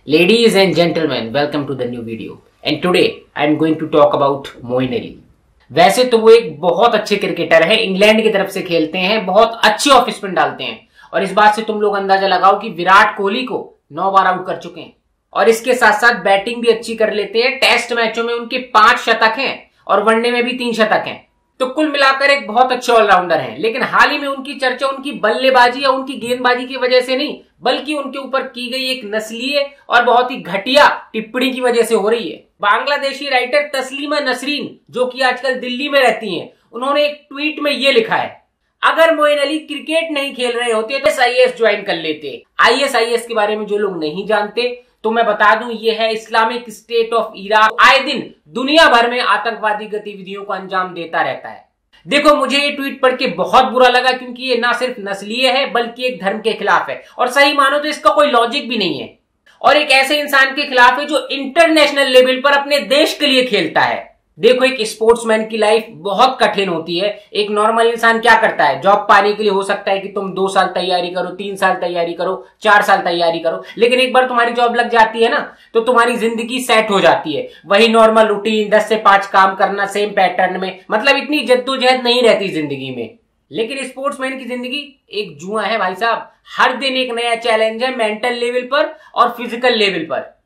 Ladies and gentlemen, welcome to the new video. And today I am going to talk about Moin Ali. वैसे तो वो एक बहुत अच्छे क्रिकेटर है, इंग्लैंड की तरफ से खेलते हैं, बहुत अच्छे ऑफ स्पिन डालते हैं और इस बात से तुम लोग अंदाजा लगाओ कि विराट कोहली को 9 बार आउट कर चुके हैं और इसके साथ साथ बैटिंग भी अच्छी कर लेते हैं। टेस्ट मैचों में उनके 5 शतक हैं और वनडे में भी 3 शतक हैं, तो कुल मिलाकर एक बहुत अच्छे ऑलराउंडर हैं। लेकिन हाल ही में उनकी चर्चा उनकी बल्लेबाजी या उनकी गेंदबाजी की वजह से नहीं, बल्कि उनके ऊपर की गई एक नस्लीय और बहुत ही घटिया टिप्पणी की वजह से हो रही है। बांग्लादेशी राइटर तस्लीमा नसरीन, जो कि आजकल दिल्ली में रहती हैं, उन्होंने एक ट्वीट में ये लिखा है, अगर मोइन अली क्रिकेट नहीं खेल रहे होते तो IAS ज्वाइन कर लेते। IAS के बारे में जो लोग नहीं जानते तो मैं बता दूं, ये है इस्लामिक स्टेट ऑफ इराक, आए दिन दुनिया भर में आतंकवादी गतिविधियों को अंजाम देता रहता है। देखो, मुझे ये ट्वीट पढ़ के बहुत बुरा लगा क्योंकि ये ना सिर्फ नस्लीय है बल्कि एक धर्म के खिलाफ है और सही मानो तो इसका कोई लॉजिक भी नहीं है और एक ऐसे इंसान के खिलाफ है जो इंटरनेशनल लेवल पर अपने देश के लिए खेलता है। देखो, एक स्पोर्ट्समैन की लाइफ बहुत कठिन होती है। एक नॉर्मल इंसान क्या करता है, जॉब पाने के लिए हो सकता है कि तुम 2 साल तैयारी करो, 3 साल तैयारी करो, 4 साल तैयारी करो, लेकिन एक बार तुम्हारी जॉब लग जाती है ना, तो तुम्हारी जिंदगी सेट हो जाती है। वही नॉर्मल रूटीन 10 से 5 काम करना सेम पैटर्न में, मतलब इतनी जद्दोजहद नहीं रहती जिंदगी में। लेकिन स्पोर्ट्समैन की जिंदगी एक जुआ है भाई साहब। हर दिन एक नया चैलेंज है, मेंटल लेवल पर और फिजिकल लेवल पर।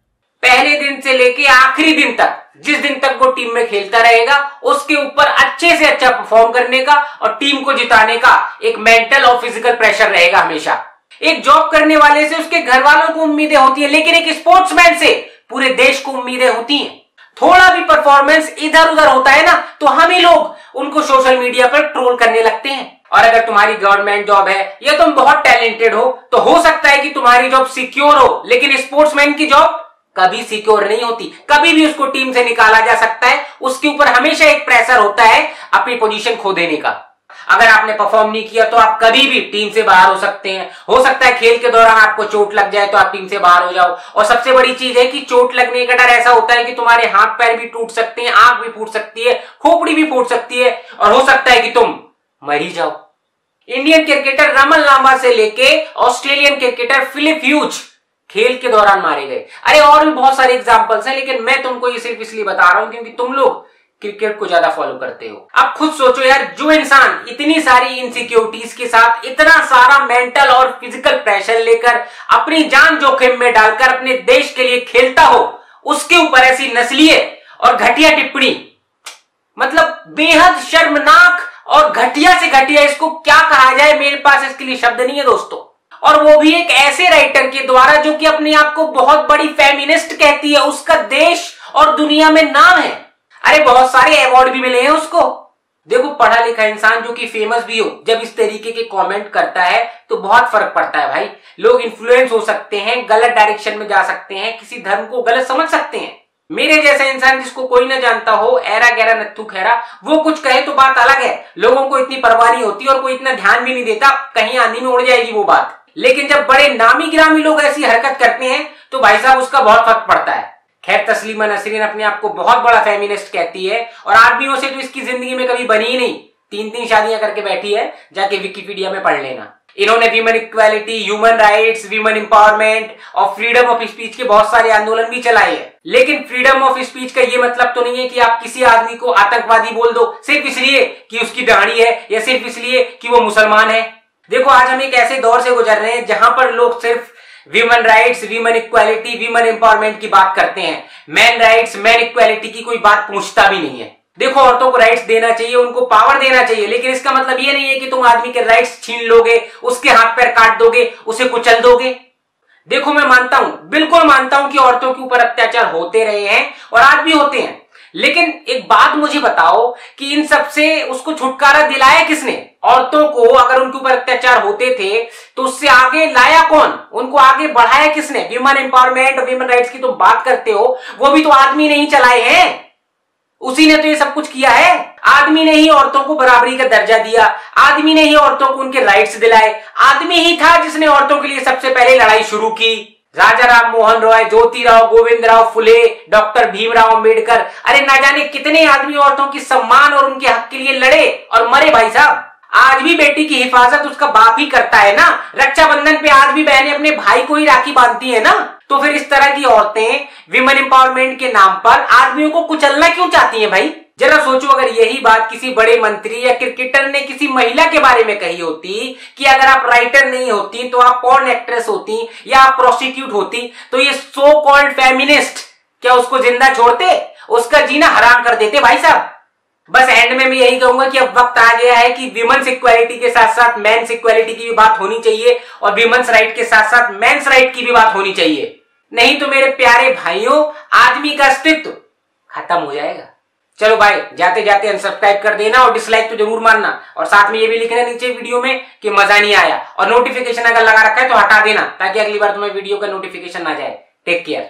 पहले दिन से लेके आखिरी दिन तक, जिस दिन तक वो टीम में खेलता रहेगा, उसके ऊपर अच्छे से अच्छा परफॉर्म करने का और टीम को जिताने का एक मेंटल और फिजिकल प्रेशर रहेगा हमेशा। एक जॉब करने वाले से उसके घर वालों को उम्मीदें होती है, लेकिन एक स्पोर्ट्समैन से पूरे देश को उम्मीदें होती हैं। थोड़ा भी परफॉर्मेंस इधर उधर होता है ना, तो हम ही लोग उनको सोशल मीडिया पर ट्रोल करने लगते हैं। और अगर तुम्हारी गवर्नमेंट जॉब है या तुम बहुत टैलेंटेड तो हो सकता है कि तुम्हारी जॉब सिक्योर हो, लेकिन स्पोर्ट्समैन की जॉब कभी सिक्योर नहीं होती। कभी भी उसको टीम से निकाला जा सकता है। उसके ऊपर हमेशा एक प्रेशर होता है अपनी पोजीशन खो देने का। अगर आपने परफॉर्म नहीं किया तो आप कभी भी टीम से बाहर हो सकते हैं। हो सकता है खेल के दौरान आपको चोट लग जाए तो आप टीम से बाहर हो जाओ। और सबसे बड़ी चीज है कि चोट लगने का डर ऐसा होता है कि तुम्हारे हाथ पैर भी टूट सकते हैं, आंख भी फूट सकती है, खोपड़ी भी फूट सकती है और हो सकता है कि तुम मर ही जाओ। इंडियन क्रिकेटर रमन लांबा से लेके ऑस्ट्रेलियन क्रिकेटर फिलिप ह्यूज खेल के दौरान मारे गए। अरे और भी बहुत सारे एग्जांपल्स हैं, लेकिन मैं तुमको ये सिर्फ इसलिए बता रहा हूं क्योंकि तुम लोग क्रिकेट को ज्यादा फॉलो करते हो। अब खुद सोचो यार, जो इंसान इतनी सारी इनसिक्योरिटीज के साथ इतना सारा मेंटल और फिजिकल प्रेशर लेकर अपनी जान जोखिम में डालकर अपने देश के लिए खेलता हो, उसके ऊपर ऐसी नस्लीय और घटिया टिप्पणी, मतलब बेहद शर्मनाक और घटिया से घटिया, इसको क्या कहा जाए, मेरे पास इसके लिए शब्द नहीं है दोस्तों। और वो भी एक ऐसे राइटर के द्वारा जो कि अपने आप को बहुत बड़ी फेमिनिस्ट कहती है। उसका देश और दुनिया में नाम है। अरे बहुत सारे अवार्ड भी मिले हैं उसको। देखो, पढ़ा लिखा इंसान जो कि फेमस भी हो, जब इस तरीके के कमेंट करता है तो बहुत फर्क पड़ता है भाई। लोग इन्फ्लुएंस हो सकते हैं, गलत डायरेक्शन में जा सकते हैं, किसी धर्म को गलत समझ सकते हैं। मेरे जैसा इंसान जिसको कोई ना जानता हो, ऐरा गैरा नत्थु खैरा, वो कुछ कहे तो बात अलग है। लोगों को इतनी परवाह नहीं होती और कोई इतना ध्यान भी नहीं देता, कहीं आंधी में उड़ जाएगी वो बात। लेकिन जब बड़े नामी गिरामी लोग ऐसी हरकत करते हैं तो भाई साहब उसका बहुत फर्क पड़ता है। खैर, तस्लीमा नसरीन अपने आप को बहुत बड़ा फेमिनिस्ट कहती है और आदमियों से तो इसकी जिंदगी में कभी बनी ही नहीं। 3 शादियां करके बैठी है, जाके विकिपीडिया में पढ़ लेना। इन्होंने women equality, human rights, women empowerment और फ्रीडम ऑफ स्पीच के बहुत सारे आंदोलन भी चलाए हैं। लेकिन फ्रीडम ऑफ स्पीच का ये मतलब तो नहीं है कि आप किसी आदमी को आतंकवादी बोल दो सिर्फ इसलिए कि उसकी दाढ़ी है या सिर्फ इसलिए कि वो मुसलमान है। देखो, आज हम एक ऐसे दौर से गुजर रहे हैं जहां पर लोग सिर्फ women rights, women equality, women empowerment की बात करते हैं। मैन राइट्स, मैन इक्वालिटी की कोई बात पूछता भी नहीं है। देखो, औरतों को राइट्स देना चाहिए, उनको पावर देना चाहिए, लेकिन इसका मतलब ये नहीं है कि तुम आदमी के राइट्स छीन लोगे, उसके हाथ पैर काट दोगे, उसे कुचल दोगे। देखो, मैं मानता हूं, बिल्कुल मानता हूं कि औरतों के ऊपर अत्याचार होते रहे हैं और आज भी होते हैं, लेकिन एक बात मुझे बताओ कि इन सब से उसको छुटकारा दिलाया किसने? औरतों को अगर उनके ऊपर अत्याचार होते थे तो उससे आगे लाया कौन? उनको आगे बढ़ाया किसने? वीमेन एम्पावरमेंट और वीमेन राइट्स की तुम बात करते हो, वो भी तो आदमी नहीं चलाए हैं, उसी ने तो ये सब कुछ किया है। आदमी ने ही औरतों को बराबरी का दर्जा दिया, आदमी ने ही औरतों को उनके राइट्स दिलाए, आदमी ही था जिसने औरतों के लिए सबसे पहले लड़ाई शुरू की। राजा राम मोहन रॉय, ज्योतिराव गोविंदराव फुले, डॉक्टर भीमराव अंबेडकर, अरे ना जाने कितने आदमी औरतों की सम्मान और उनके हक के लिए लड़े और मरे भाई साहब। आज भी बेटी की हिफाजत उसका बाप ही करता है ना। रक्षाबंधन पे आज भी बहनें अपने भाई को ही राखी बांधती है ना। तो फिर इस तरह की औरतें विमेन एम्पावरमेंट के नाम पर आदमियों को कुचलना क्यों चाहती हैं भाई? जरा सोचो, अगर यही बात किसी बड़े मंत्री या क्रिकेटर ने किसी महिला के बारे में कही होती कि अगर आप राइटर नहीं होती तो आप पॉर्न एक्ट्रेस होती या आप प्रोस्टिट्यूट होती, तो ये सो कॉल्ड फेमिनिस्ट क्या उसको जिंदा छोड़ते? उसका जीना हराम कर देते भाई साहब। बस एंड में मैं यही कहूंगा कि अब वक्त आ गया है कि विमेन्स इक्वालिटी के साथ साथ मेंस इक्वालिटी की भी बात होनी चाहिए और विमेन्स राइट के साथ साथ मेंस राइट की भी बात होनी चाहिए। नहीं तो मेरे प्यारे भाइयों, आदमी का अस्तित्व खत्म हो जाएगा। चलो भाई, जाते जाते अनसब्सक्राइब कर देना और डिसलाइक तो जरूर मारना, और साथ में ये भी लिखना नीचे वीडियो में कि मजा नहीं आया, और नोटिफिकेशन अगर लगा रखा है तो हटा देना ताकि अगली बार तुम्हें वीडियो का नोटिफिकेशन ना जाए। Take care.